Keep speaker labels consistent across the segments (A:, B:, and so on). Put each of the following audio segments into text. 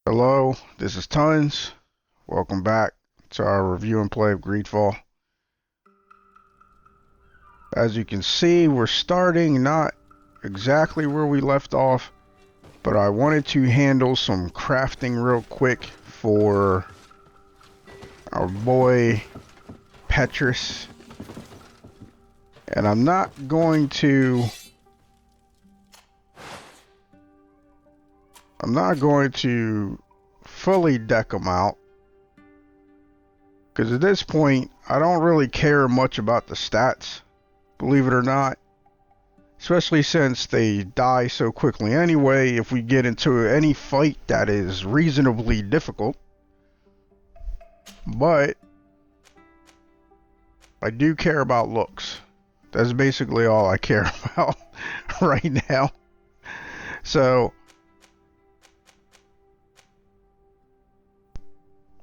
A: Hello, this is Tons. Welcome back to our review and play of GreedFall. As you can see, we're starting not exactly where we left off, but I wanted to handle some crafting real quick for our boy Petrus. And I'm not going to fully deck him out, because at this point I don't really care much about the stats, believe it or not, especially since they die so quickly anyway if we get into any fight that is reasonably difficult. But I do care about looks. That's basically all I care about right now. So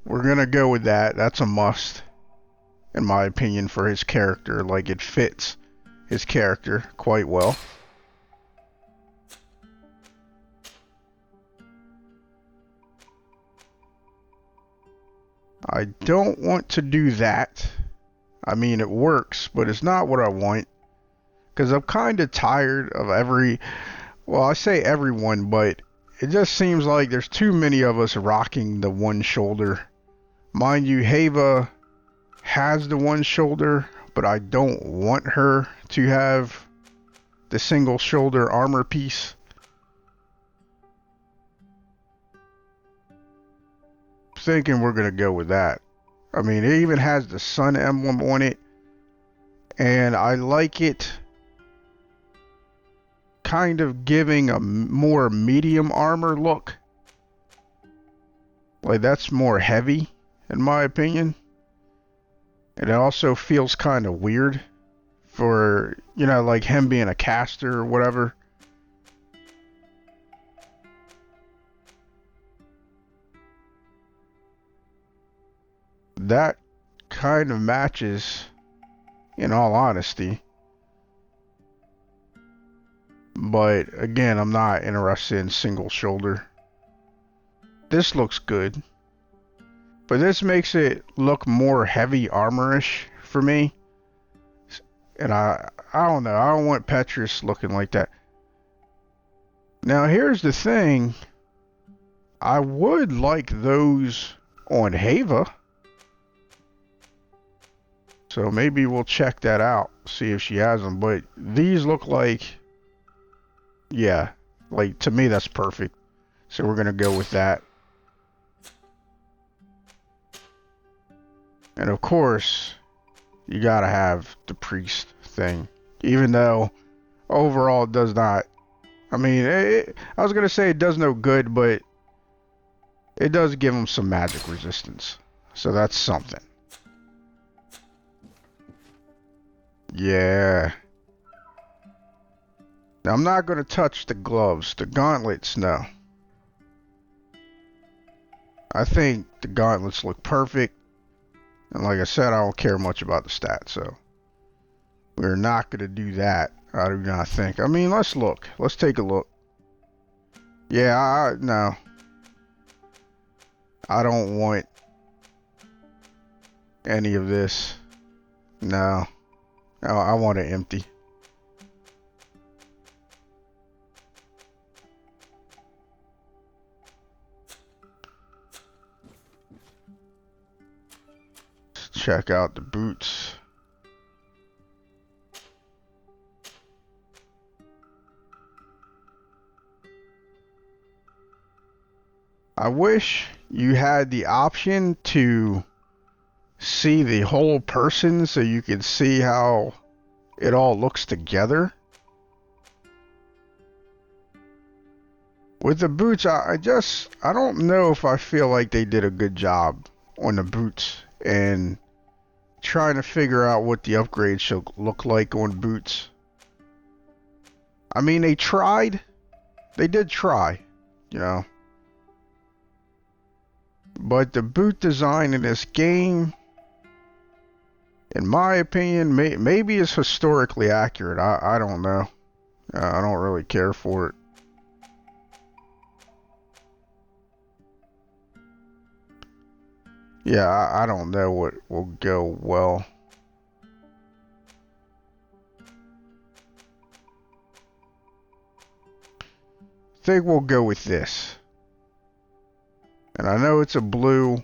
A: we're gonna go with that. That's a must, in my opinion, for his character. Like, it fits his character quite well. I don't want to do that. I mean, it works, but it's not what I want. Because I'm kind of tired of well, I say everyone, but it just seems like there's too many of us rocking the one shoulder. Mind you, Haeva has the one shoulder, but I don't want her to have the single shoulder armor piece. Thinking we're gonna go with that. I mean, it even has the sun emblem on it, and I like it kind of giving a more medium armor look. Like, that's more heavy in my opinion. And it also feels kind of weird for, you know, like him being a caster or whatever. That kind of matches, in all honesty. But again, I'm not interested in single shoulder. This looks good, but this makes it look more heavy armorish for me. And I don't know. I don't want Petrus looking like that. Now here's the thing. I would like those on Haeva. So maybe we'll check that out, see if she has them. But these look like, yeah, like to me that's perfect. So we're gonna go with that. And of course, you gotta have the priest thing, even though overall it does not. I mean, I was gonna say it does no good, but it does give him some magic resistance. So that's something. Yeah. Now, I'm not gonna touch the gloves. The gauntlets, no. I think the gauntlets look perfect. And like I said, I don't care much about the stats, so we're not gonna do that. I do not think. I mean, let's look. Let's take a look. Yeah, no. I don't want any of this. No. I want it empty. Let's check out the boots. I wish you had the option to see the whole person so you could see how it all looks together. With the boots, I don't know if I feel like they did a good job on the boots and trying to figure out what the upgrade should look like on boots. I mean, they tried. They did try, you know. But the boot design in this game, in my opinion, maybe is historically accurate. I don't know. I don't really care for it. Yeah, I don't know what will go well. I think we'll go with this. And I know it's a blue,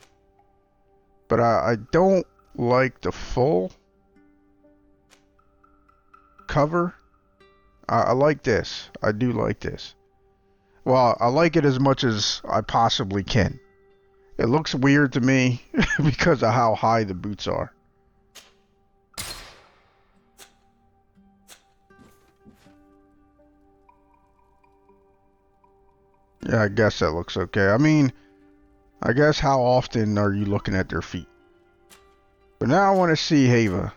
A: but I don't like the full cover. I like this. I do like this. Well, I like it as much as I possibly can. It looks weird to me because of how high the boots are. Yeah, I guess that looks okay. I mean, I guess how often are you looking at their feet? But now I want to see Haeva.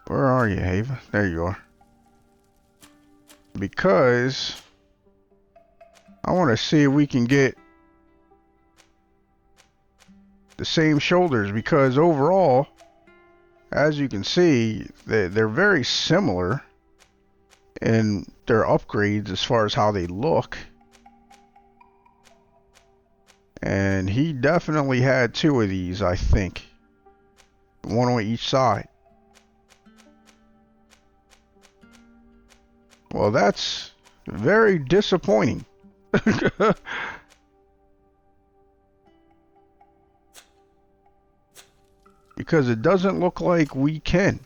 A: Where are you, Haeva? There you are. Because I want to see if we can get the same shoulders, because overall, as you can see, they're very similar in their upgrades as far as how they look. And he definitely had 2 of these, I think. 1 on each side. Well, that's very disappointing. Because it doesn't look like we can.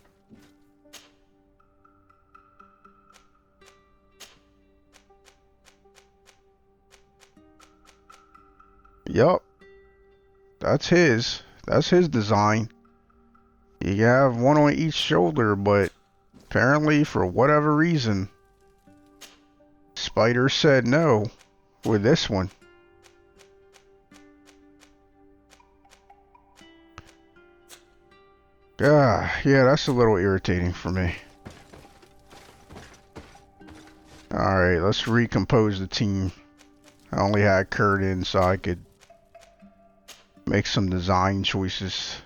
A: Yup. That's his. That's his design. You have 1 on each shoulder, but apparently for whatever reason, Spider said no with this one. Yeah, that's a little irritating for me. Alright, let's recompose the team. I only had Kurt in so I could make some design choices.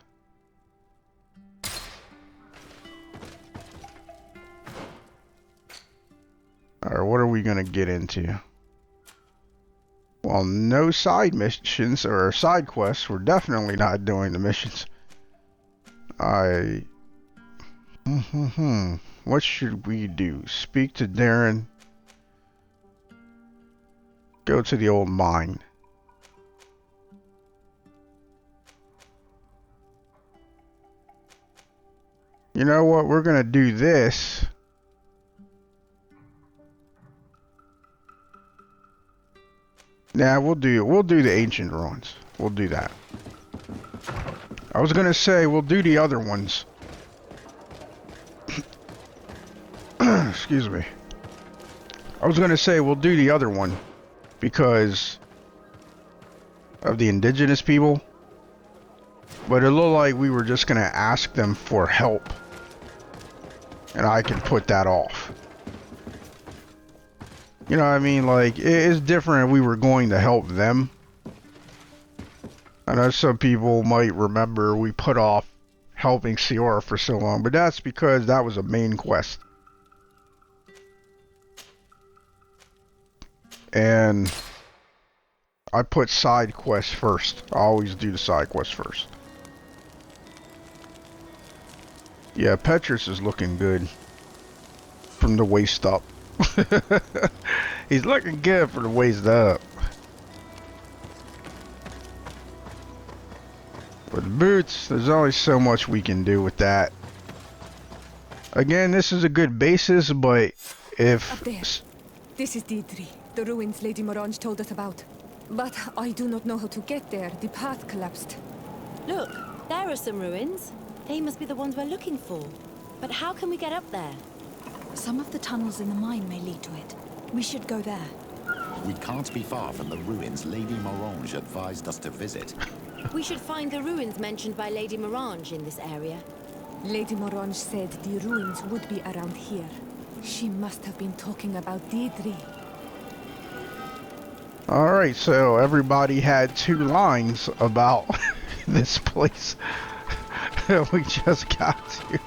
A: Alright, what are we gonna get into? Well, no side missions or side quests. We're definitely not doing the missions. What should we do? Speak to Darren. Go to the old mine. You know what? We're gonna do this. Nah, we'll do the ancient ruins. We'll do that. I was gonna say we'll do the other ones. Excuse me. I was gonna say we'll do the other one because of the indigenous people, but it looked like we were just gonna ask them for help, and I can put that off. You know what I mean? Like, it's different if we were going to help them. I know some people might remember we put off helping Ciora for so long, but that's because that was a main quest. And I put side quests first. I always do the side quests first. Yeah, Petrus is looking good from the waist up. He's looking good for the waist up. With boots, there's only so much we can do with that. Again, this is a good basis, but if...
B: Up there. This is Deidre, the ruins Lady Morange told us about. But I do not know how to get there. The path collapsed.
C: Look, there are some ruins. They must be the ones we're looking for. But how can we get up there?
D: Some of the tunnels in the mine may lead to it. We should go there.
E: We can't be far from the ruins Lady Morange advised us to visit.
C: We should find the ruins mentioned by Lady Morange in this area.
B: Lady Morange said the ruins would be around here. She must have been talking about Deidre.
A: Alright, so everybody had 2 lines about this place. We just got to.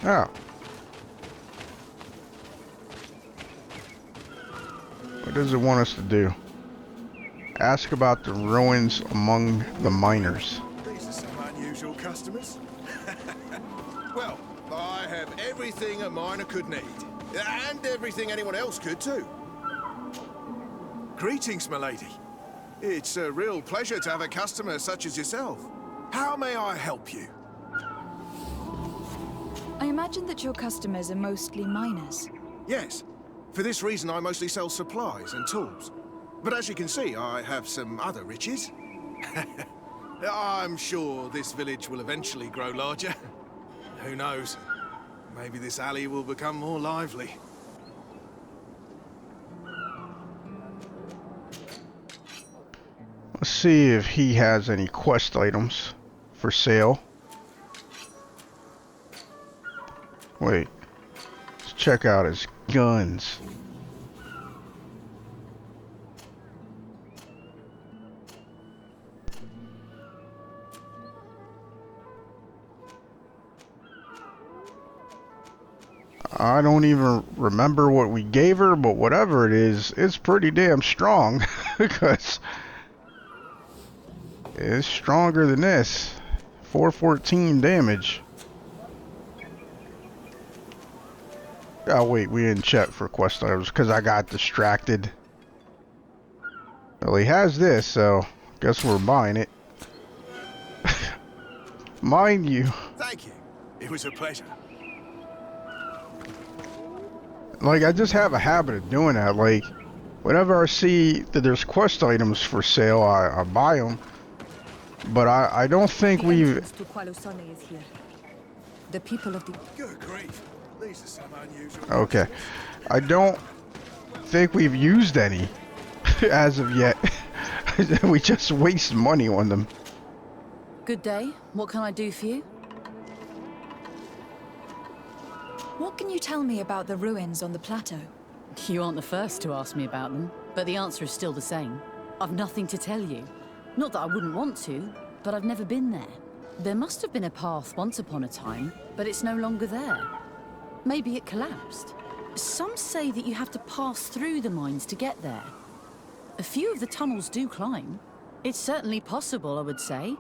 A: Oh. What does it want us to do? Ask about the ruins among the miners.
F: These are some unusual customers. Well, I have everything a miner could need. And everything anyone else could too. Greetings, my lady. It's a real pleasure to have a customer such as yourself. How may I help you?
D: I imagine that your customers are mostly miners.
F: Yes. For this reason, I mostly sell supplies and tools. But as you can see, I have some other riches. I'm sure this village will eventually grow larger. Who knows? Maybe this alley will become more lively.
A: Let's see if he has any quest items for sale. Wait. Let's check out his guns. I don't even remember what we gave her, but whatever it is, it's pretty damn strong. Because it's stronger than this. 414 damage. Oh wait, we didn't check for quest items because I got distracted. Well, he has this, so guess we're buying it. Mind you.
F: Thank you. It was a pleasure.
A: Like, I just have a habit of doing that. Like, whenever I see that there's quest items for sale, I buy them. But I don't think
B: The
A: we've...
B: entrance to Qualusane is here. The people of the...
F: Good grief. These are some unusual...
A: Okay. I don't think we've used any as of yet. We just waste money on them.
G: Good day. What can I do for you?
D: What can you tell me about the ruins on the plateau?
G: You aren't the first to ask me about them, but the answer is still the same. I've nothing to tell you. Not that I wouldn't want to, but I've never been there. There must have been a path once upon a time, but it's no longer there. Maybe it collapsed. Some say that you have to pass through the mines to get there. A few of the tunnels do climb. It's certainly possible, I would say.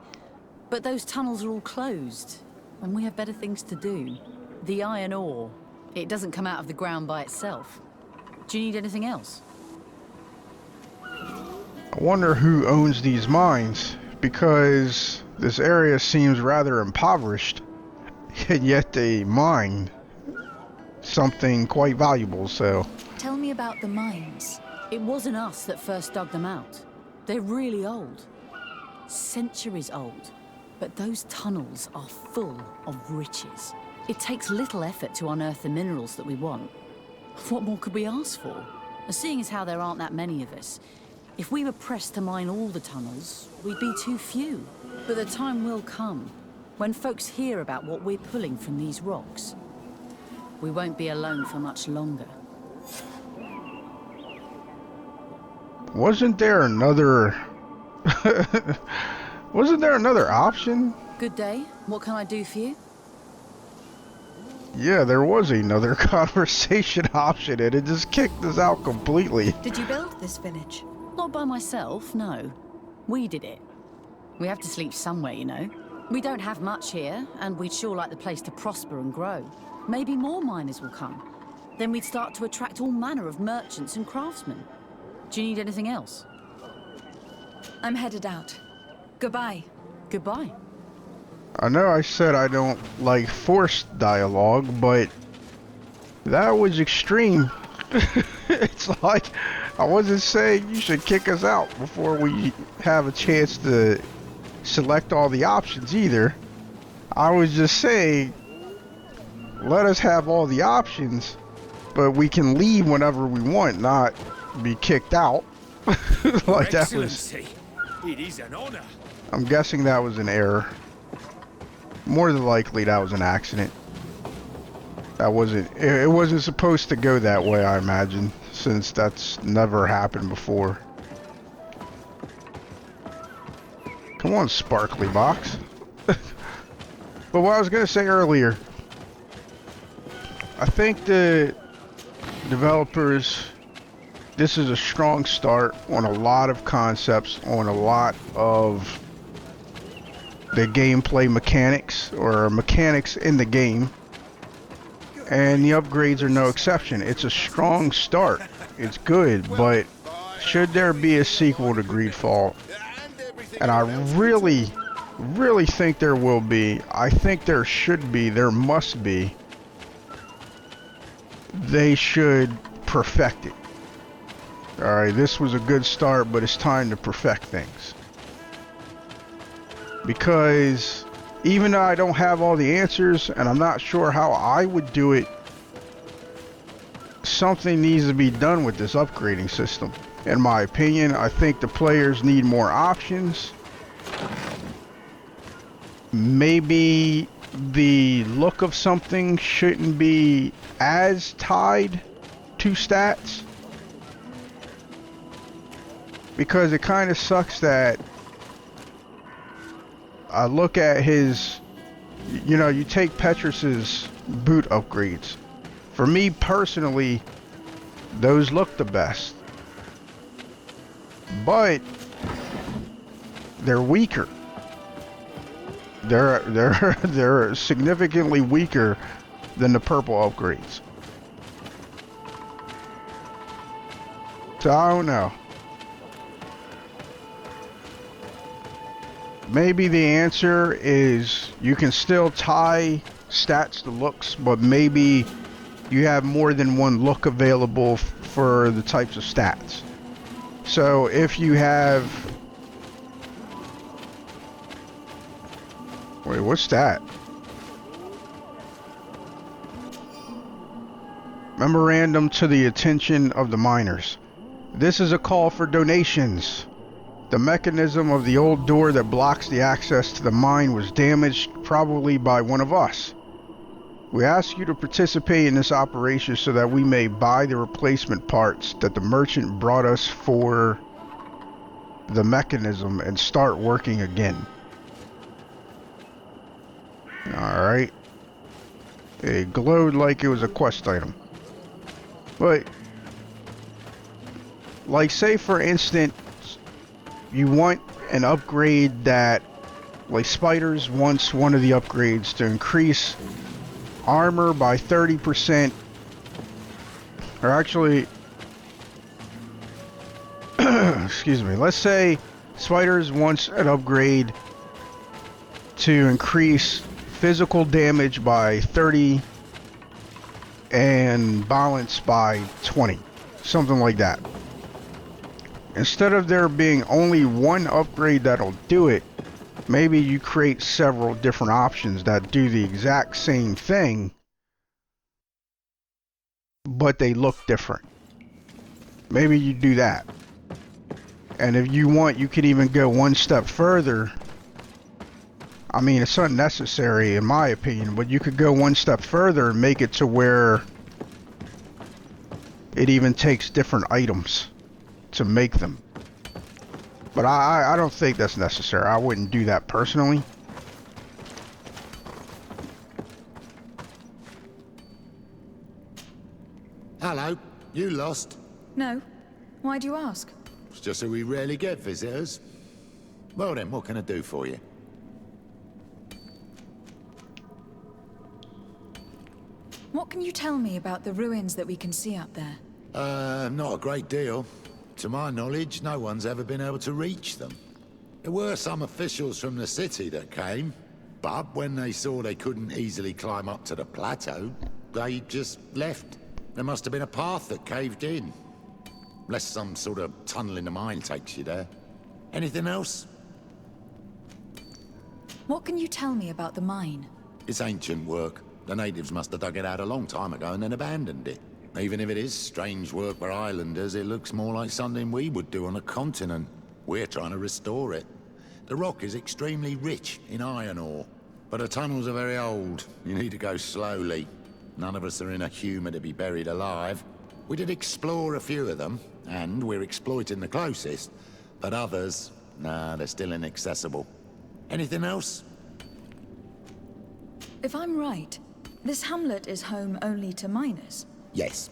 G: But those tunnels are all closed, and we have better things to do. The iron ore, it doesn't come out of the ground by itself. Do you need anything else?
A: I wonder who owns these mines, because this area seems rather impoverished, and yet they mine something quite valuable, so...
D: Tell me about the mines.
G: It wasn't us that first dug them out. They're really old. Centuries old. But those tunnels are full of riches. It takes little effort to unearth the minerals that we want. What more could we ask for? Seeing as how there aren't that many of us, if we were pressed to mine all the tunnels, we'd be too few. But the time will come, when folks hear about what we're pulling from these rocks. We won't be alone for much longer.
A: Wasn't there another... Wasn't there another option?
G: Good day. What can I do for you?
A: Yeah, there was another conversation option, and it just kicked us out completely.
D: Did you build this village?
G: Not by myself, no. We did it. We have to sleep somewhere, you know. We don't have much here, and we'd sure like the place to prosper and grow. Maybe more miners will come. Then we'd start to attract all manner of merchants and craftsmen. Do you need anything else?
D: I'm headed out. Goodbye.
G: Goodbye.
A: I know I said I don't like forced dialogue, but that was extreme. It's like I wasn't saying you should kick us out before we have a chance to select all the options either. I was just saying let us have all the options, but we can leave whenever we want, not be kicked out. Like that was...
F: It is an honor.
A: I'm guessing that was an error. More than likely that was an accident. That wasn't... It wasn't supposed to go that way, I imagine, since that's never happened before. Come on, sparkly box. But what I was going to say earlier, I think the developers this is a strong start on a lot of concepts, on a lot of the gameplay mechanics, or mechanics in the game. And the upgrades are no exception. It's a strong start. It's good, but should there be a sequel to GreedFall? And I really think there will be. I think there should be. There must be. They should perfect it. Alright, this was a good start, but it's time to perfect things. Because even though I don't have all the answers, and I'm not sure how I would do it, something needs to be done with this upgrading system. In my opinion, I think the players need more options. Maybe the look of something shouldn't be as tied to stats. Because it kind of sucks that I look at his, you know, you take Petrus's boot upgrades. For me personally, those look the best. But they're weaker. They're significantly weaker than the purple upgrades. So I don't know. Maybe the answer is you can still tie stats to looks, but maybe you have more than one look available for the types of stats. So if you have... Wait, what's that? Memorandum to the attention of the miners. This is a call for donations. The mechanism of the old door that blocks the access to the mine was damaged, probably by one of us. We ask you to participate in this operation so that we may buy the replacement parts that the merchant brought us for the mechanism and start working again. Alright. It glowed like it was a quest item. But, like, say for instance, you want an upgrade that, like Spiders wants one of the upgrades to increase armor by 30%, or actually, excuse me, let's say Spiders wants an upgrade to increase physical damage by 30 and balance by 20, something like that. Instead of there being only one upgrade that'll do it, maybe you create several different options that do the exact same thing, but they look different. Maybe you do that. And if you want, you could even go one step further. I mean, it's unnecessary in my opinion, but you could go one step further and make it to where it even takes different items to make them. But I don't think that's necessary. I wouldn't do that personally.
E: Hello, you lost?
D: No. Why do you ask?
E: It's just that we rarely get visitors. Well then, what can I do for you?
D: What can you tell me about the ruins that we can see up there?
E: Not a great deal. To my knowledge, no one's ever been able to reach them. There were some officials from the city that came, but when they saw they couldn't easily climb up to the plateau, they just left. There must have been a path that caved in. Unless some sort of tunnel in the mine takes you there. Anything else?
D: What can you tell me about the mine?
E: It's ancient work. The natives must have dug it out a long time ago and then abandoned it. Even if it is strange work for islanders, it looks more like something we would do on a continent. We're trying to restore it. The rock is extremely rich in iron ore, but the tunnels are very old. You need to go slowly. None of us are in a humor to be buried alive. We did explore a few of them, and we're exploiting the closest. But others, nah, they're still inaccessible. Anything else?
D: If I'm right, this hamlet is home only to miners.
E: Yes.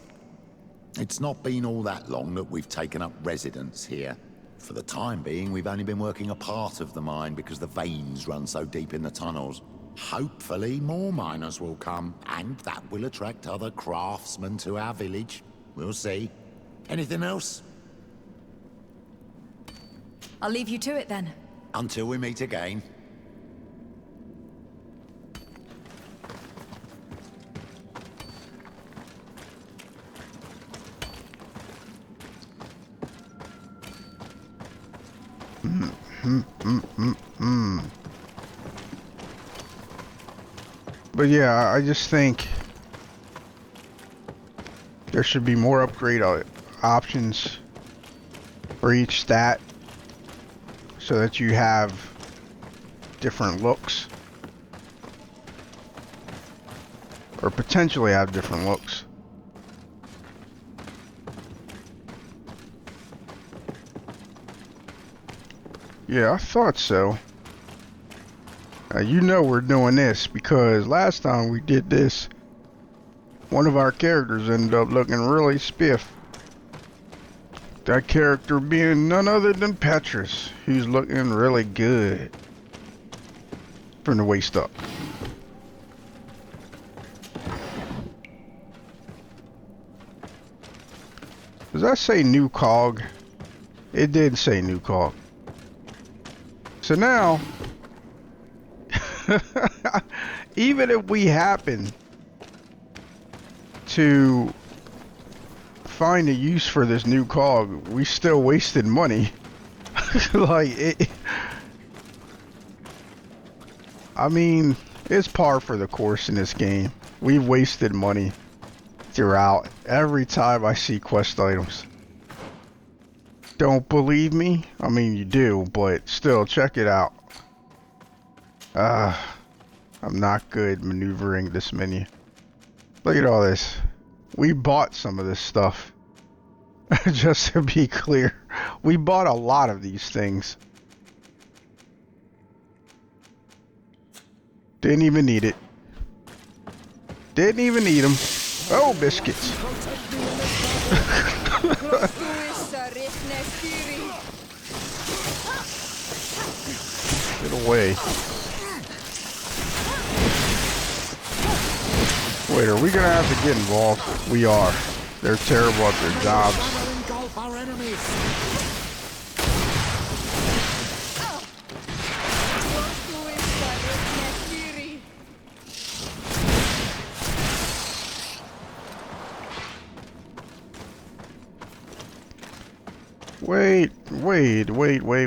E: It's not been all that long that we've taken up residence here. For the time being, we've only been working a part of the mine because the veins run so deep in the tunnels. Hopefully, more miners will come, and that will attract other craftsmen to our village. We'll see. Anything else?
D: I'll leave you to it then.
E: Until we meet again.
A: But yeah, I just think there should be more upgrade options for each stat so that you have different looks, or potentially have different looks. Yeah, I thought so. You know we're doing this because last time we did this, one of our characters ended up looking really spiff. That character being none other than Petrus, who's looking really good from the waist up. Does that say new cog? It did say new cog. So now, even if we happen to find a use for this new cog, we still wasted money. Like, I mean, it's par for the course in this game. We've wasted money throughout every time I see quest items. Don't believe me? I mean, you do, but still, check it out. I'm not good maneuvering this menu. Look at all this. We bought some of this stuff. Just to be clear, we bought a lot of these things. Didn't even need it. Didn't even need them. Oh, biscuits. Get away. Wait, are we gonna have to get involved? We are. They're terrible at their jobs.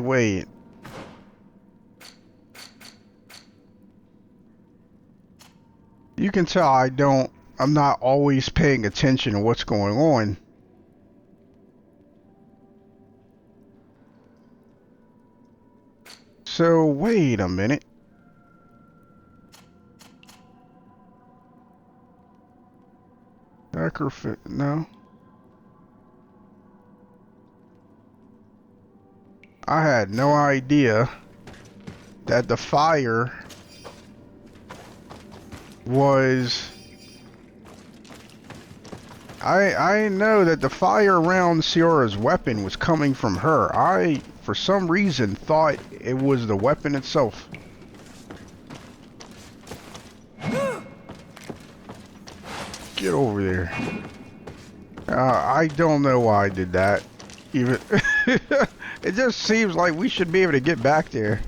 A: Wait. You can tell I'm not always paying attention to what's going on. So, wait a minute. No. I had no idea that the fire was... I didn't know that the fire around Siora's weapon was coming from her. I, for some reason, thought it was the weapon itself. Get over there. I don't know why I did that. Even it just seems like we should be able to get back there.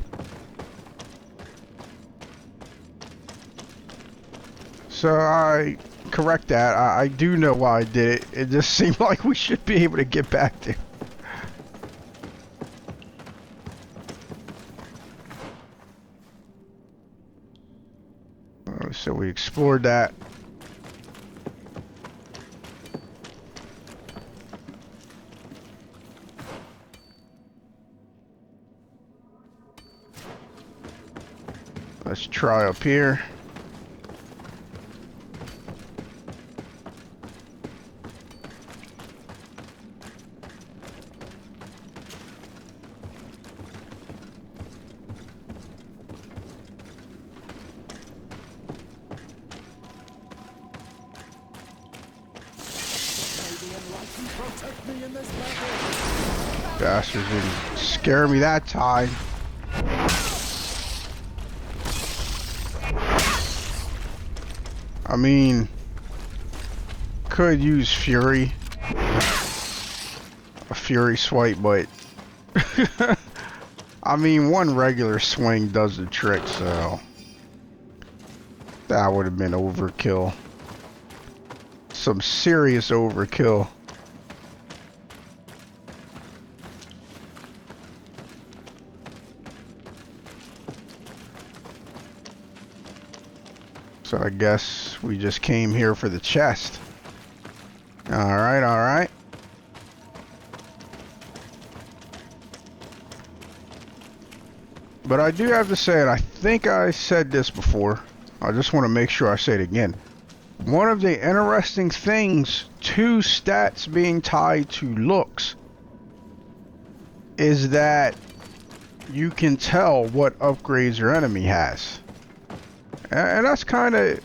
A: So I correct that. I do know why I did it. It just seemed like we should be able to get back there. So we explored that. Let's try up here. Bastards didn't scare me that time. I mean, could use Fury. A Fury swipe, but I mean, one regular swing does the trick, so that would have been overkill. Some serious overkill. So I guess we just came here for the chest. Alright, alright. But I do have to say, and I think I said this before, I just want to make sure I say it again. One of the interesting things to stats being tied to looks is that you can tell what upgrades your enemy has. And that's kind of,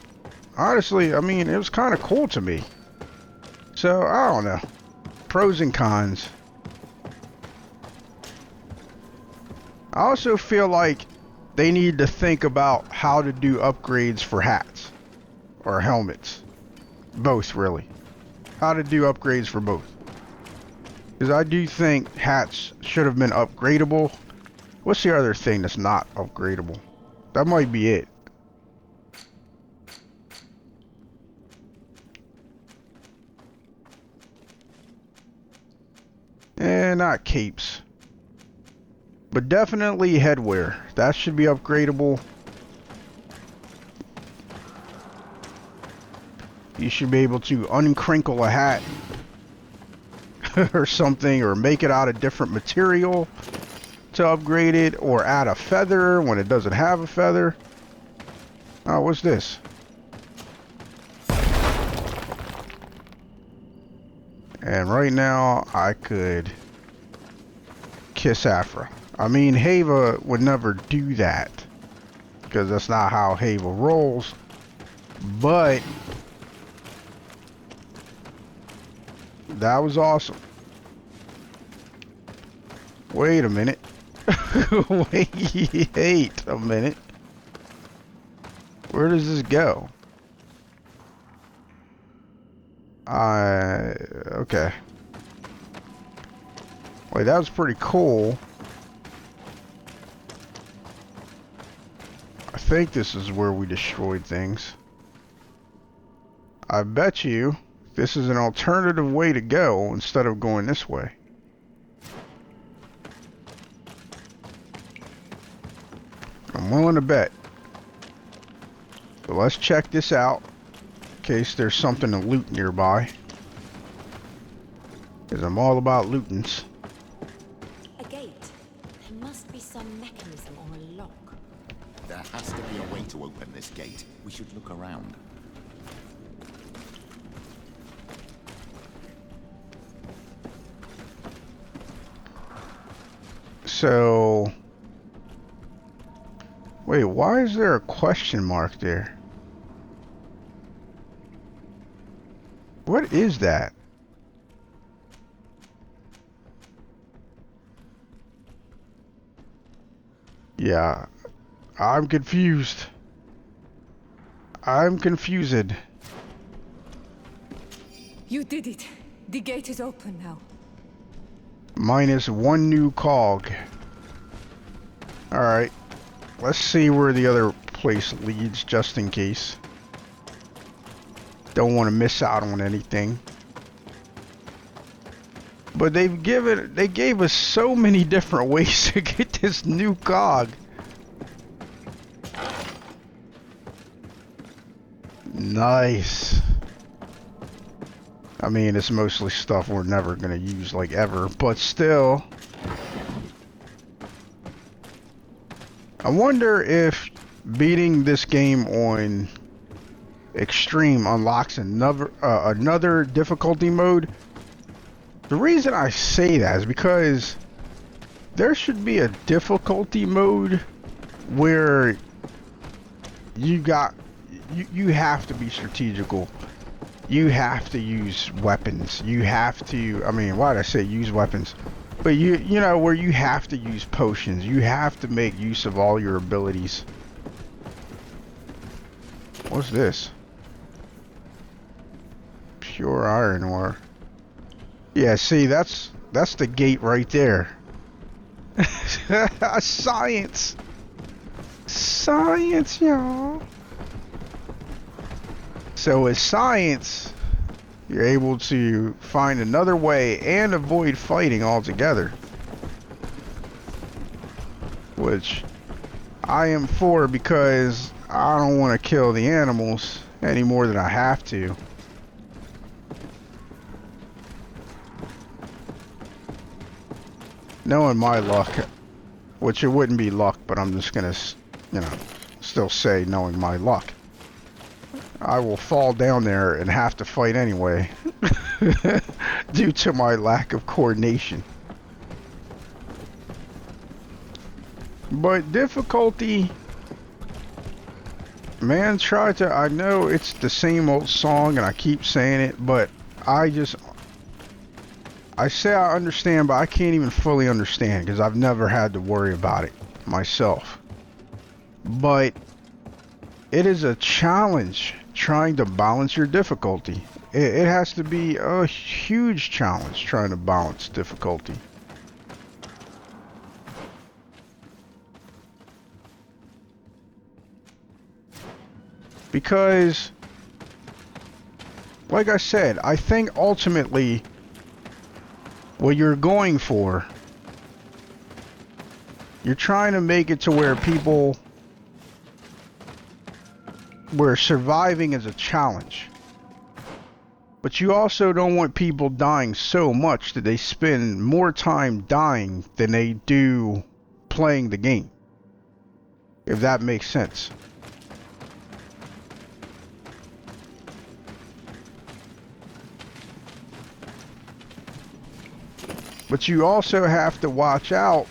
A: honestly, I mean, it was kind of cool to me. So, I don't know. Pros and cons. I also feel like they need to think about how to do upgrades for hats. Or helmets. Both, really. How to do upgrades for both. Because I do think hats should have been upgradable. What's the other thing that's not upgradable? That might be it. Not capes. But definitely headwear. That should be upgradable. You should be able to uncrinkle a hat or something, or make it out of different material to upgrade it, or add a feather when it doesn't have a feather. Oh, what's this? And right now I could kiss Afra. I mean, Haeva would never do that because that's not how Haeva rolls. But that was awesome. Wait a minute. Wait a minute. Where does this go? Okay. Wait, that was pretty cool. I think this is where we destroyed things. I bet you this is an alternative way to go instead of going this way. I'm willing to bet. But let's check this out in case there's something to loot nearby. Because I'm all about lootings.
C: A gate. There must be some mechanism or a lock.
E: There has to be a way to open this gate. We should look around.
A: So, wait, why is there a question mark there? What is that? Yeah, I'm confused. I'm confused.
B: You did it. The gate is open now.
A: Minus one new cog. Alright. Let's see where the other place leads, just in case. Don't want to miss out on anything. But they gave us so many different ways to get this new cog. Nice. I mean, it's mostly stuff we're never gonna use, like, ever, but still. I wonder if beating this game on extreme unlocks another difficulty mode. The reason I say that is because there should be a difficulty mode where you have to be strategical. you have to use weapons. You have to, I mean, why did I say use weapons? But you know, where you have to use potions. You have to make use of all your abilities. What's this? Pure iron ore. Yeah, see, that's the gate right there. Science! Science, y'all! So with science, you're able to find another way and avoid fighting altogether. Which I am for, because I don't want to kill the animals any more than I have to. Knowing my luck, which it wouldn't be luck, but I'm just gonna, you know, still say knowing my luck, I will fall down there and have to fight anyway due to my lack of coordination. But difficulty, man, I know it's the same old song and I keep saying it, but I say I understand, but I can't even fully understand because I've never had to worry about it myself. But it is a challenge trying to balance your difficulty. It has to be a huge challenge trying to balance difficulty. Because, like I said, I think ultimately what you're going for, you're trying to make it to where where surviving is a challenge. But you also don't want people dying so much that they spend more time dying than they do playing the game. If that makes sense. But you also have to watch out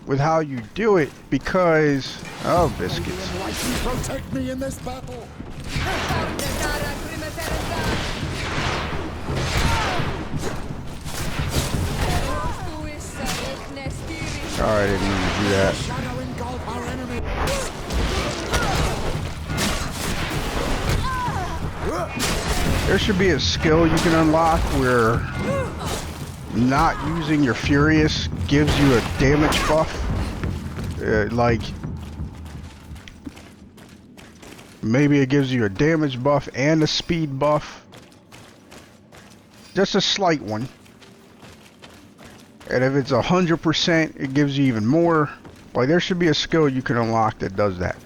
A: with how you do it, because oh, biscuits.
E: Protect me in this battle.
A: Sorry, I didn't mean to do that. There should be a skill you can unlock where not using your Furious gives you a damage buff. Like, maybe it gives you a damage buff and a speed buff. Just a slight one. And if it's 100%, it gives you even more. Like, there should be a skill you can unlock that does that.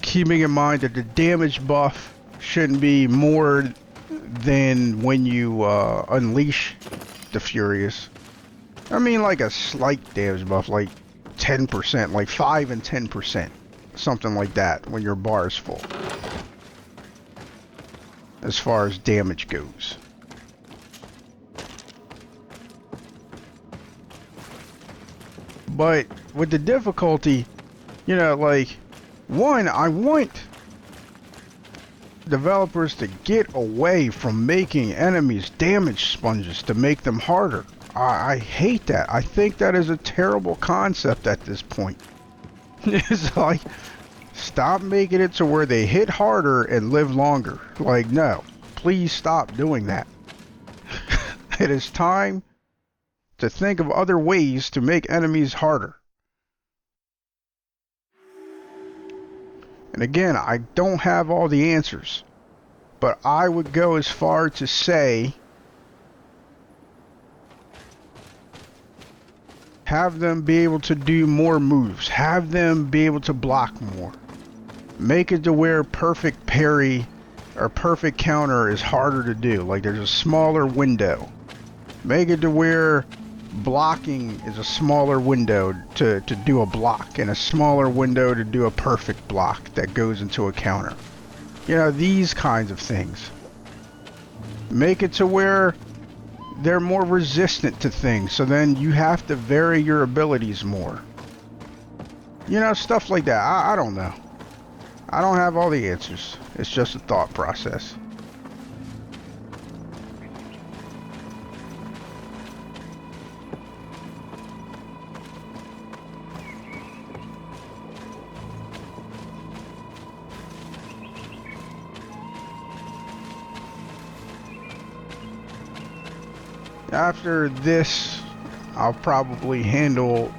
A: Keeping in mind that the damage buff shouldn't be more than when you unleash the Furious. I mean, like a slight damage buff, like 10%, like 5 and 10%. Something like that when your bar is full. As far as damage goes. But with the difficulty, you know, like, one, I want developers to get away from making enemies damage sponges to make them harder. I hate that. I think that is a terrible concept at this point. It's like, stop making it to where they hit harder and live longer. Like, no, please stop doing that. It is time to think of other ways to make enemies harder. And again, I don't have all the answers, but I would go as far to say have them be able to do more moves, have them be able to block more. Make it to where perfect parry or perfect counter is harder to do, like there's a smaller window. Make it to where blocking is a smaller window to do a block, and a smaller window to do a perfect block that goes into a counter. You know, these kinds of things. Make it to where they're more resistant to things, so then you have to vary your abilities more. You know, stuff like that. I don't know. I don't have all the answers. It's just a thought process. After this, I'll probably handle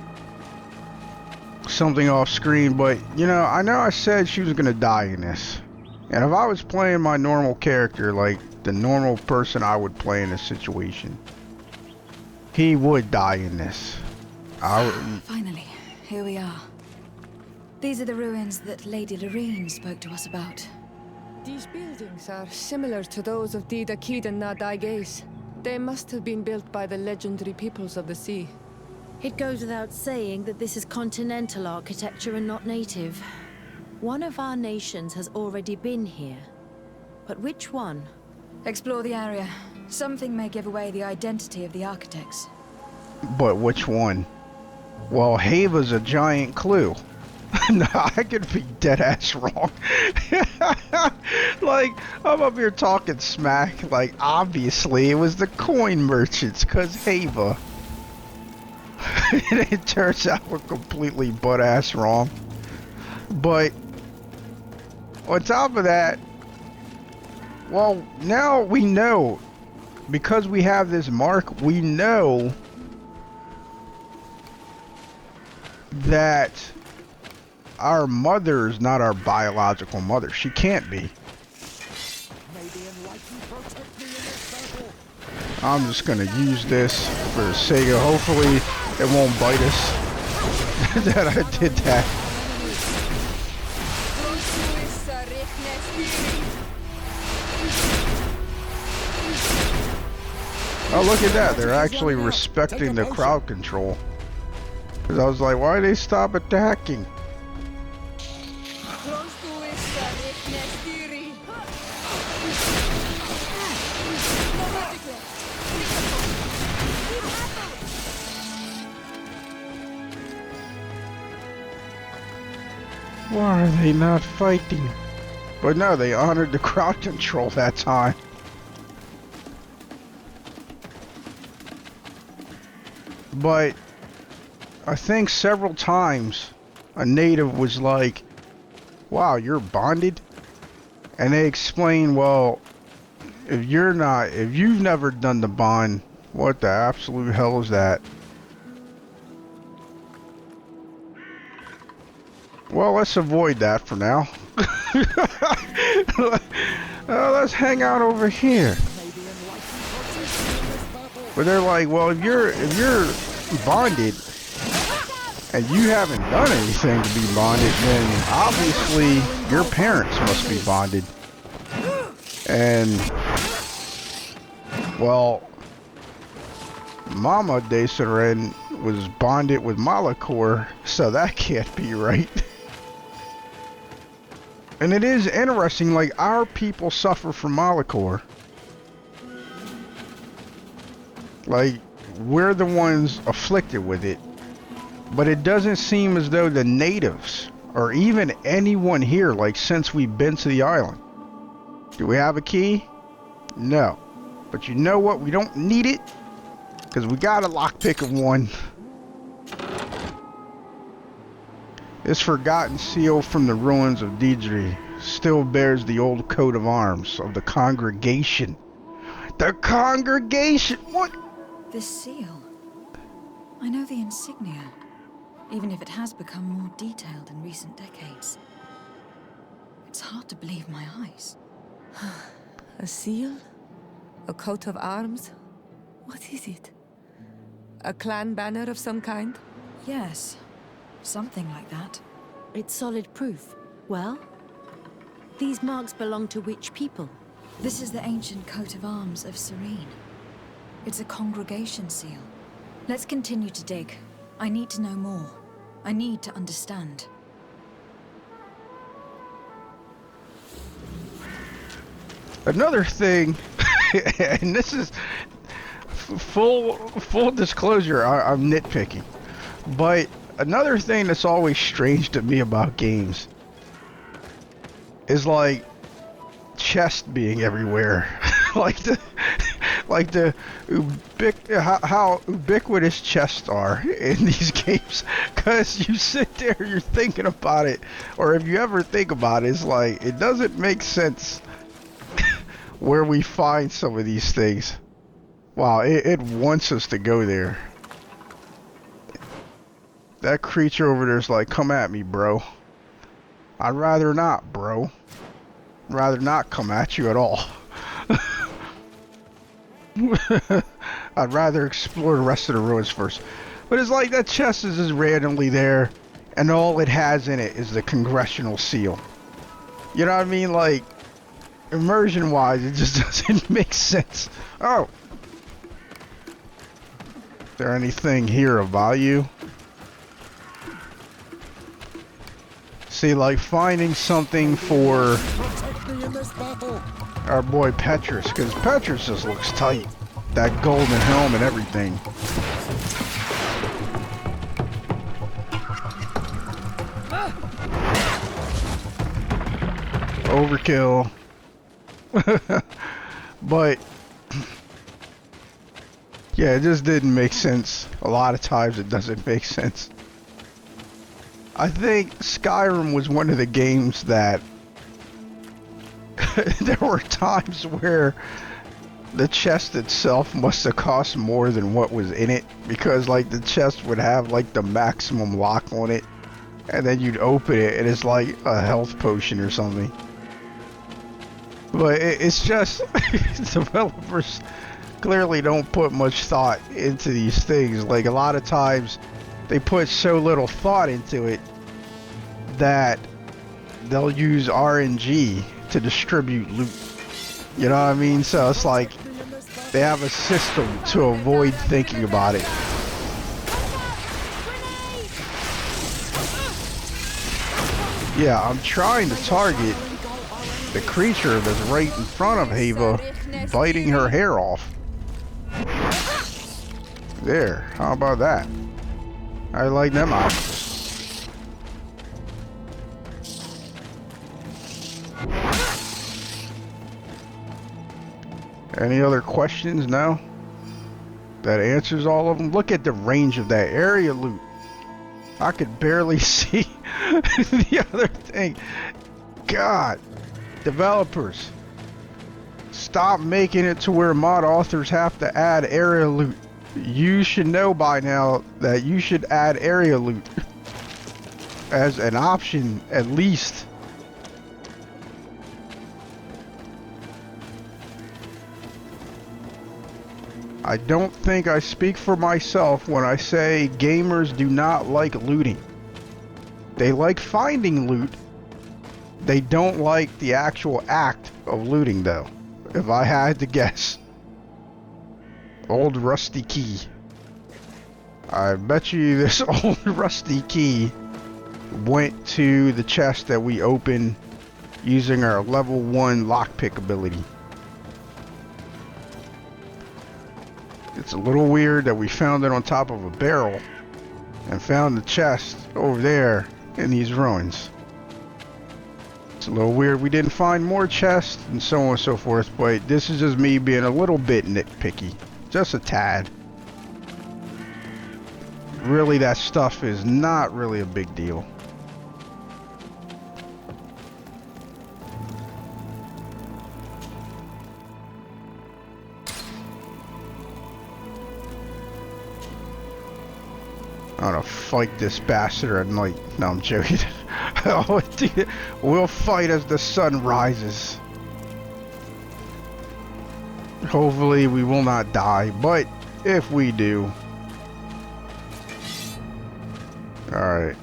A: something off screen, but you know I said she was gonna die in this. And if I was playing my normal character, like the normal person I would play in this situation, he would die in this.
D: Finally, here we are. These are the ruins that Lady Lorraine spoke to us about.
B: These buildings are similar to those of Dida Kid and Nadaiges. They must have been built by the legendary peoples of the sea.
C: It goes without saying that this is continental architecture and not native. One of our nations has already been here. But which one?
D: Explore the area. Something may give away the identity of the architects.
A: But which one? Well, Haeva's a giant clue. No, I could be dead ass wrong. Like, I'm up here talking smack. Like, obviously, it was the coin merchants, cause Haeva. And it turns out we're completely butt ass wrong. But on top of that, well, now we know, because we have this mark, we know that our mother is not our biological mother. She can't be. I'm just gonna use this for the sake of, hopefully it won't bite us that I did that. Oh, look at that. They're actually respecting the crowd control. Because I was like, why did they stop attacking? Why are they not fighting? But no, they honored the crowd control that time. But I think several times a native was like, wow, you're bonded? And they explain, well, if you've never done the bond, what the absolute hell is that? Well, let's avoid that for now. Let's hang out over here. But they're like, well, if you're bonded and you haven't done anything to be bonded, then obviously your parents must be bonded. And well, Mama de Seren was bonded with Malachor, so that can't be right. And it is interesting, like, our people suffer from Malachor. Like, we're the ones afflicted with it. But it doesn't seem as though the natives, or even anyone here, like, since we've been to the island. Do we have a key? No. But you know what? We don't need it, because we got a lockpick of one. This forgotten seal from the ruins of Deidre still bears the old coat of arms of the congregation. The congregation! What?
D: This seal. I know the insignia, even if it has become more detailed in recent decades. It's hard to believe my eyes.
B: A seal? A coat of arms? What is it? A clan banner of some kind?
D: Yes, something like that.
C: It's solid proof. Well, these marks belong to which people?
D: This is the ancient coat of arms of Serene. It's a congregation seal. Let's continue to dig. I need to know more. I need to understand.
A: Another thing, and this is full disclosure, I'm nitpicking, but another thing that's always strange to me about games is, like, chest being everywhere. like the how ubiquitous chests are in these games, because you sit there, you're thinking about it, or if you ever think about it, it's like it doesn't make sense where we find some of these things. Wow, it wants us to go there. That creature over there's like, come at me, bro. I'd rather not, bro. I'd rather not come at you at all. I'd rather explore the rest of the ruins first. But it's like that chest is just randomly there, and all it has in it is the congressional seal. You know what I mean? Like, immersion-wise, it just doesn't make sense. Oh! Is there anything here of value? See, like finding something for our boy Petrus, because Petrus just looks tight. That golden helm and everything. Overkill. But yeah, it just didn't make sense. A lot of times it doesn't make sense. I think Skyrim was one of the games that there were times where the chest itself must have cost more than what was in it, because like the chest would have like the maximum lock on it, and then you'd open it and it's like a health potion or something. But it's just developers clearly don't put much thought into these things. Like a lot of times they put so little thought into it that they'll use RNG to distribute loot. You know what I mean? So it's like they have a system to avoid thinking about it. Yeah, I'm trying to target the creature that's right in front of Haeva, biting her hair off. There, how about that? I like them options. Any other questions now? That answers all of them? Look at the range of that area loot. I could barely see the other thing. God. Developers. Stop making it to where mod authors have to add area loot. You should know by now that you should add area loot as an option, at least. I don't think I speak for myself when I say gamers do not like looting. They like finding loot. They don't like the actual act of looting, though, if I had to guess. Old rusty key. I bet you this old rusty key went to the chest that we opened using our level 1 lockpick ability. It's a little weird that we found it on top of a barrel and found the chest over there in these ruins. It's a little weird we didn't find more chests and so on and so forth, but this is just me being a little bit nitpicky. Just a tad. Really, that stuff is not really a big deal. I'm gonna fight this bastard at night. No, I'm joking. Oh, dude, we'll fight as the sun rises. Hopefully we will not die, but if we do... Alright.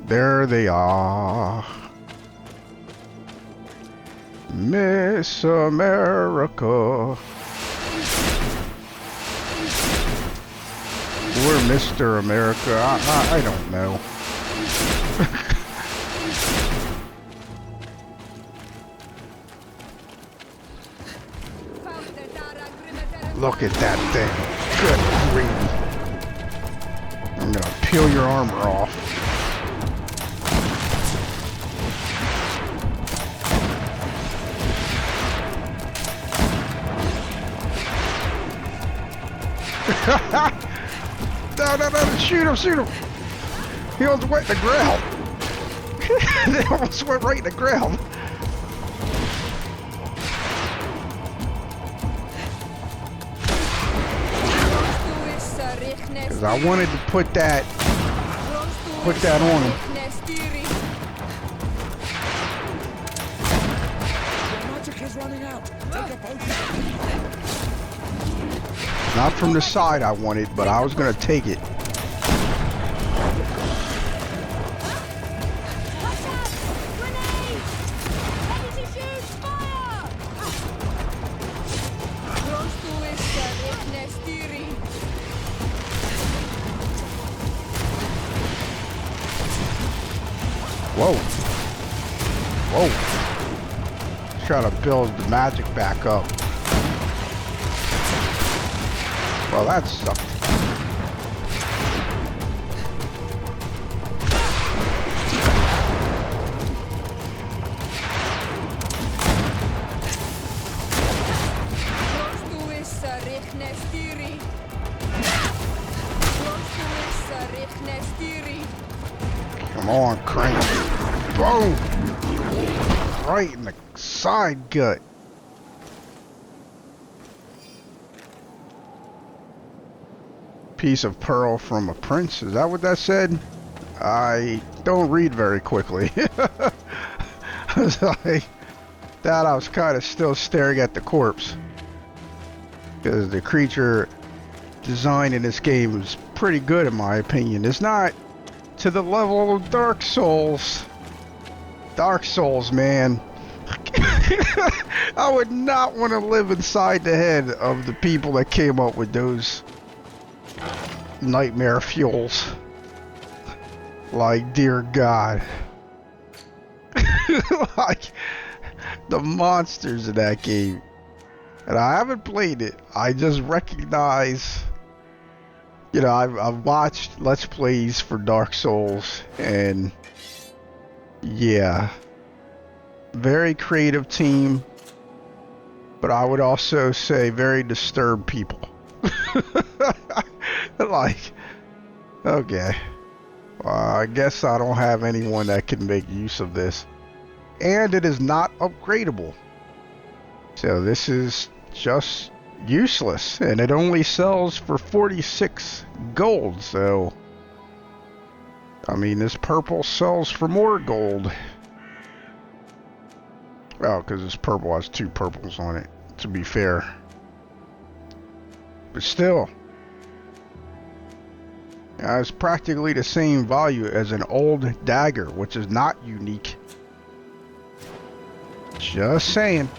A: There they are. Miss America. We're Mr. America. I don't know. Look at that thing. Good grief. I'm gonna peel your armor off. No, shoot him. He almost went in the ground. They almost went right in the ground. Because I wanted to put that on him.
F: Magic is running out. Take a potion.
A: Not from the side I wanted, but I was going to take it. Whoa. Try to build the magic back up. Well, that sucked. Come on, crank. Boom! Right in the side gut. Piece of pearl from a prince. Is that what that said? I don't read very quickly. I was like, that I was kind of still staring at the corpse. Because the creature design in this game is pretty good in my opinion. It's not to the level of Dark Souls. Dark Souls, man. I would not want to live inside the head of the people that came up with those nightmare fuels. Like, dear God. Like, the monsters in that game. And I haven't played it. I just recognize, you know, I've watched Let's Plays for Dark Souls, and yeah, very creative team, but I would also say very disturbed people. Like, okay, well, I guess I don't have anyone that can make use of this, and it is not upgradable, so this is just useless, and it only sells for 46 gold. So I mean, this purple sells for more gold. Oh, because this purple has 2 purples on it, to be fair. But still, it's practically the same value as an old dagger, which is not unique. Just saying.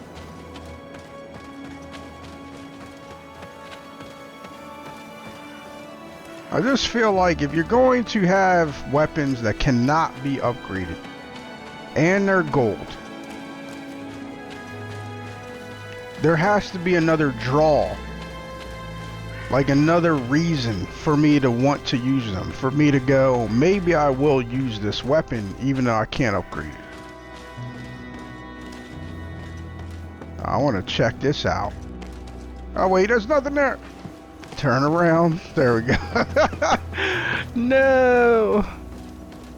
A: I just feel like if you're going to have weapons that cannot be upgraded, and they're gold, there has to be another draw. Like another reason for me to want to use them. For me to go, maybe I will use this weapon even though I can't upgrade it. I want to check this out. Oh wait, there's nothing there. Turn around. There we go. No.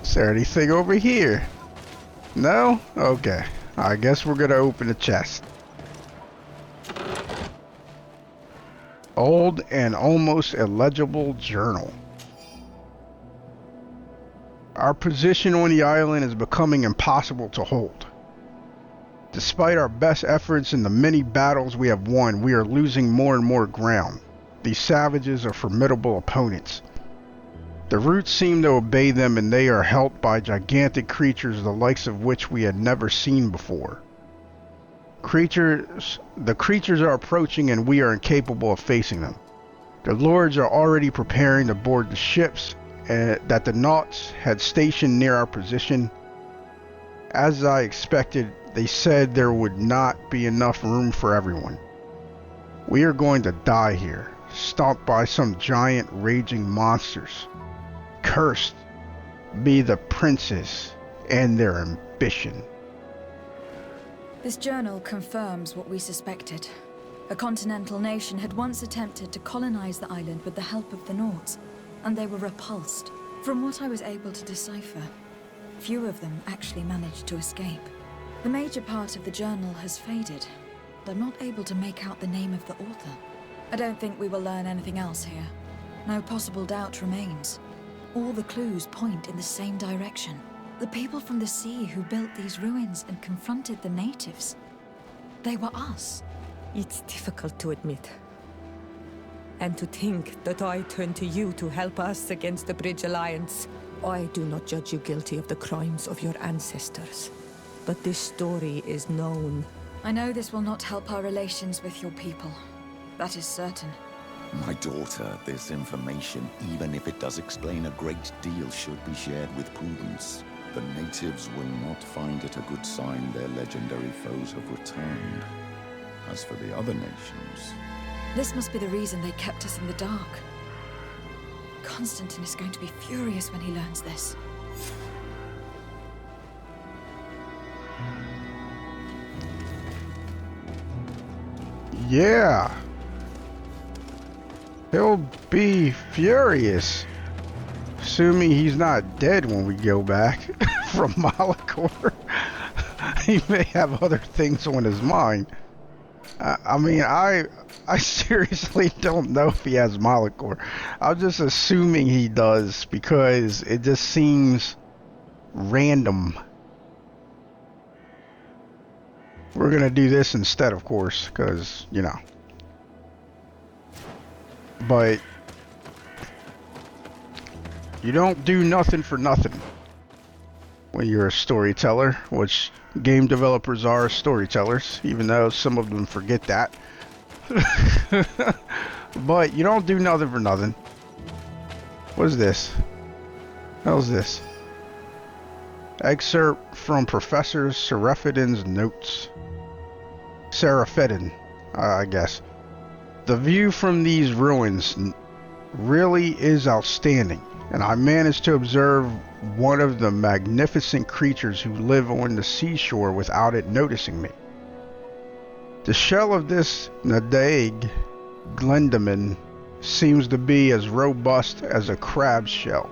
A: Is there anything over here? No? Okay. I guess we're going to open the chest. Old and almost illegible journal. Our position on the island is becoming impossible to hold. Despite our best efforts and the many battles we have won, we are losing more and more ground. These savages are formidable opponents. The roots seem to obey them, and they are helped by gigantic creatures the likes of which we had never seen before. The creatures are approaching, and we are incapable of facing them. The lords are already preparing to board the ships that the Nauts had stationed near our position. As I expected, they said there would not be enough room for everyone. We are going to die here, stomped by some giant raging monsters. Cursed be the princes and their ambition.
D: This journal confirms what we suspected. A continental nation had once attempted to colonize the island with the help of the Nords, and they were repulsed. From what I was able to decipher, few of them actually managed to escape. The major part of the journal has faded, but I'm not able to make out the name of the author. I don't think we will learn anything else here. No possible doubt remains. All the clues point in the same direction. The people from the sea who built these ruins and confronted the natives. They were us.
B: It's difficult to admit. And to think that I turn to you to help us against the Bridge Alliance. I do not judge you guilty of the crimes of your ancestors. But this story is known.
D: I know this will not help our relations with your people. That is certain.
E: My daughter, this information, even if it does explain a great deal, should be shared with prudence. The natives will not find it a good sign their legendary foes have returned. As for the other nations...
D: This must be the reason they kept us in the dark. Constantine is going to be furious when he learns this.
A: Yeah. He'll be furious. Assuming he's not dead when we go back from Malachor. He may have other things on his mind. I mean, I seriously don't know if he has Malachor. I'm just assuming he does because it just seems random. We're gonna do this instead, of course, because, you know. But you don't do nothing for nothing when you're a storyteller, which game developers are storytellers, even though some of them forget that. But you don't do nothing for nothing. What is this? How's this? Excerpt from Professor Seraphedin's notes. Seraphedin, I guess. The view from these ruins really is outstanding, and I managed to observe one of the magnificent creatures who live on the seashore without it noticing me. The shell of this Nadaig Glendaman seems to be as robust as a crab's shell.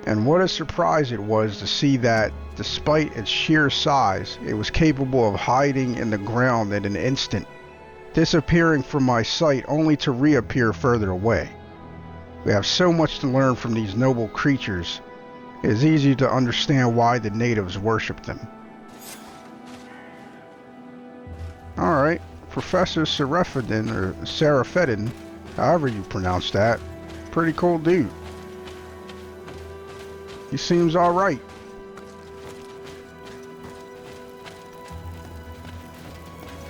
A: And what a surprise it was to see that, despite its sheer size, it was capable of hiding in the ground in an instant, disappearing from my sight only to reappear further away. We have so much to learn from these noble creatures. It is easy to understand why the natives worship them. Alright, Professor Seraphedin, or Seraphedin, however you pronounce that. Pretty cool dude. He seems alright.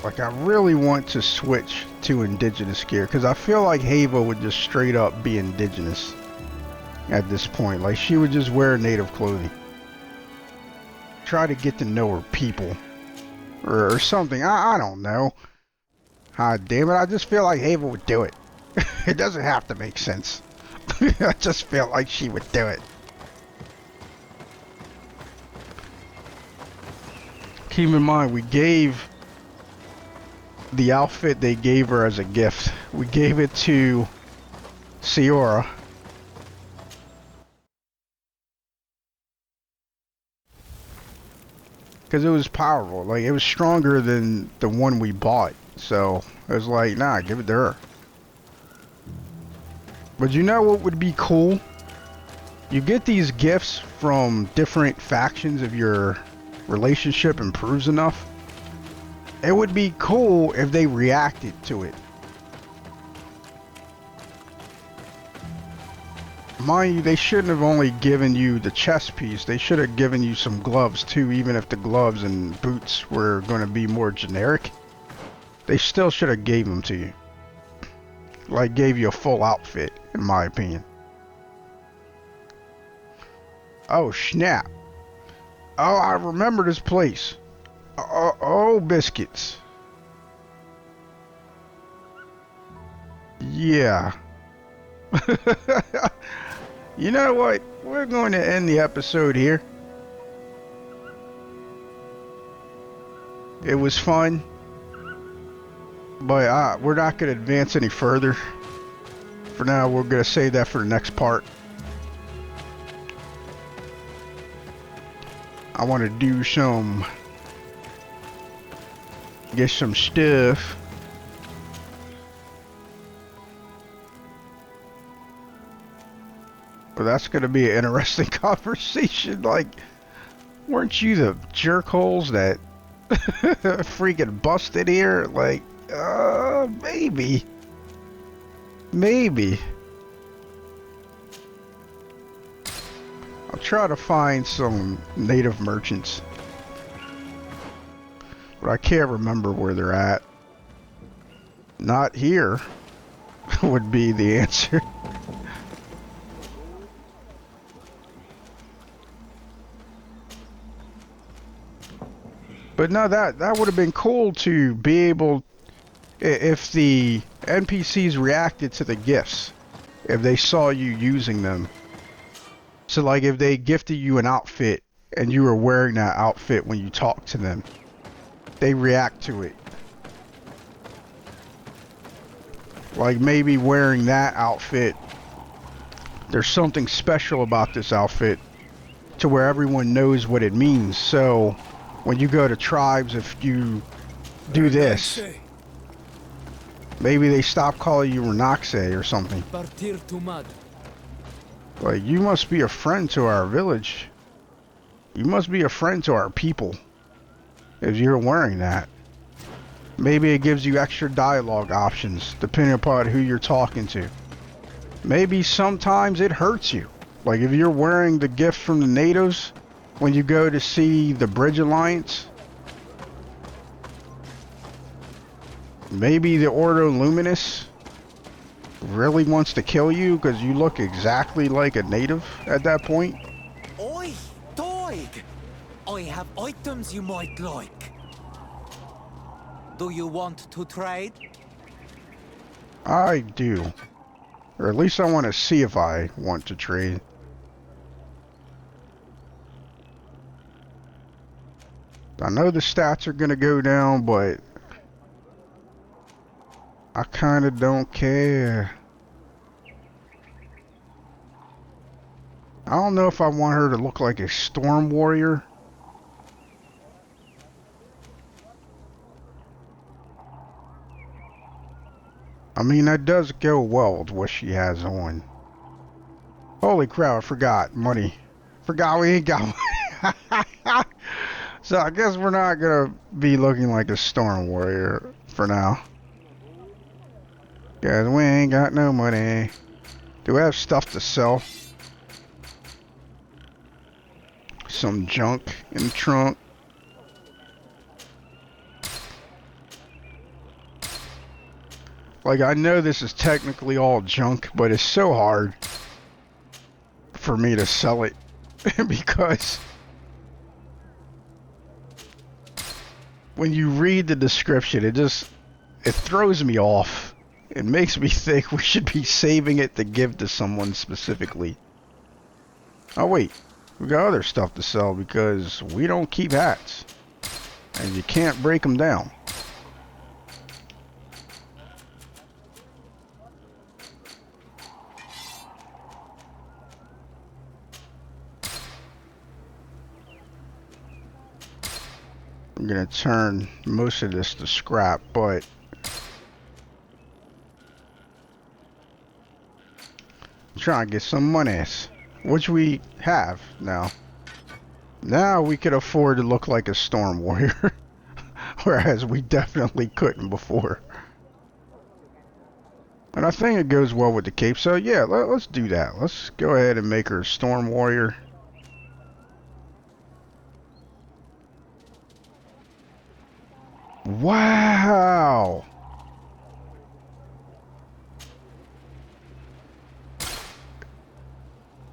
A: Like, I really want to switch to indigenous gear, because I feel like Haeva would just straight up be indigenous at this point. Like, she would just wear native clothing. Try to get to know her people. Or something. I don't know. Ah, damn it. I just feel like Haeva would do it. It doesn't have to make sense. I just feel like she would do it. Keep in mind, we gave the outfit they gave her as a gift. We gave it to Siora. Because it was powerful. Like, it was stronger than the one we bought. So, it was like, nah, give it to her. But you know what would be cool? You get these gifts from different factions if your relationship improves enough. It would be cool if they reacted to it. Mind you, they shouldn't have only given you the chest piece. They should have given you some gloves too, even if the gloves and boots were going to be more generic. They still should have gave them to you. Like, gave you a full outfit, in my opinion. Oh, snap. Oh, I remember this place. Oh, biscuits. Yeah. You know what? We're going to end the episode here. It was fun. But we're not going to advance any further. For now, we're going to save that for the next part. I want to do some... get some stuff. Well, that's going to be an interesting conversation. Like, weren't you the jerkholes that freaking busted here? Like, maybe. Maybe. I'll try to find some native merchants. But I can't remember where they're at. Not here would be the answer. But no, that would have been cool to be able, if the NPCs reacted to the gifts, if they saw you using them. So like if they gifted you an outfit and you were wearing that outfit when you talk to them, they react to it. Like maybe wearing that outfit, there's something special about this outfit to where everyone knows what it means. So when you go to tribes, if you do this, maybe they stop calling you Renaxe or something. Like, you must be a friend to our village. You must be a friend to our people if you're wearing that. Maybe it gives you extra dialogue options depending upon who you're talking to. Maybe sometimes it hurts you. Like if you're wearing the gift from the natives when you go to see the Bridge Alliance, maybe the Ordo Luminous really wants to kill you because you look exactly like a native at that point.
H: Oi, Doig! I have items you might like. Do you want to trade?
A: I do. Or at least I want to see if I want to trade. I know the stats are going to go down, but I kind of don't care. I don't know if I want her to look like a storm warrior. I mean, that does go well with what she has on. Holy crap, I forgot. Money. Forgot we ain't got money. So I guess we're not gonna be looking like a storm warrior for now. Guys, we ain't got no money. Do we have stuff to sell? Some junk in the trunk. Like, I know this is technically all junk, but it's so hard for me to sell it because when you read the description, it throws me off. It makes me think we should be saving it to give to someone specifically. Oh wait, we got other stuff to sell because we don't keep hats. And you can't break them down. I'm gonna turn most of this to scrap, but I'm trying to get some monies, which we have now. Now we could afford to look like a storm warrior, whereas we definitely couldn't before. And I think it goes well with the cape, so yeah, let's do that. Let's go ahead and make her a storm warrior. Wow!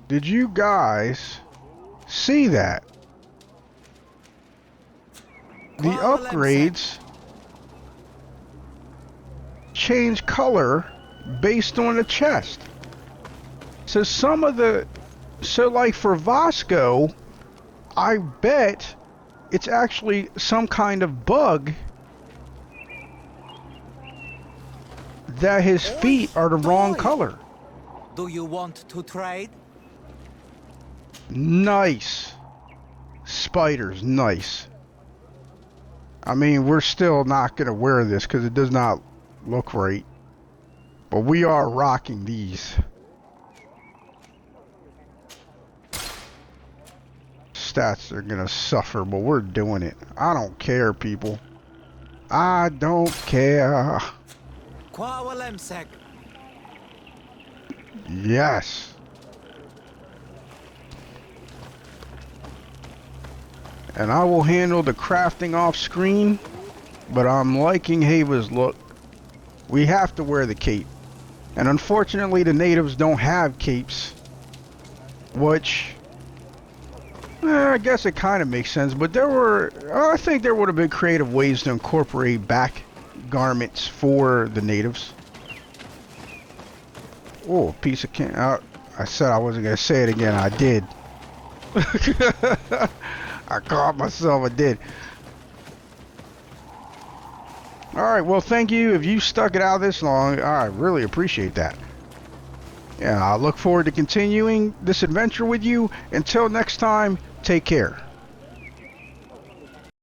A: Did you guys see that? The upgrades change color based on the chest. So some of the... So like for Vasco, I bet it's actually some kind of bug that his feet are the wrong color.
H: Do you want to trade?
A: Nice. Spiders, nice. I mean, we're still not going to wear this because it does not look right. But we are rocking these. Stats are going to suffer, but we're doing it. I don't care, people. I don't care. Yes. And I will handle the crafting off screen, but I'm liking Haeva's look. We have to wear the cape. And unfortunately the natives don't have capes, which I guess it kind of makes sense, but I think there would have been creative ways to incorporate back garments for the natives. Oh, a piece of can. I said I wasn't going to say it again. I did. I caught myself. I did. Alright, well, thank you. If you stuck it out this long, I really appreciate that. Yeah, I look forward to continuing this adventure with you. Until next time, take care.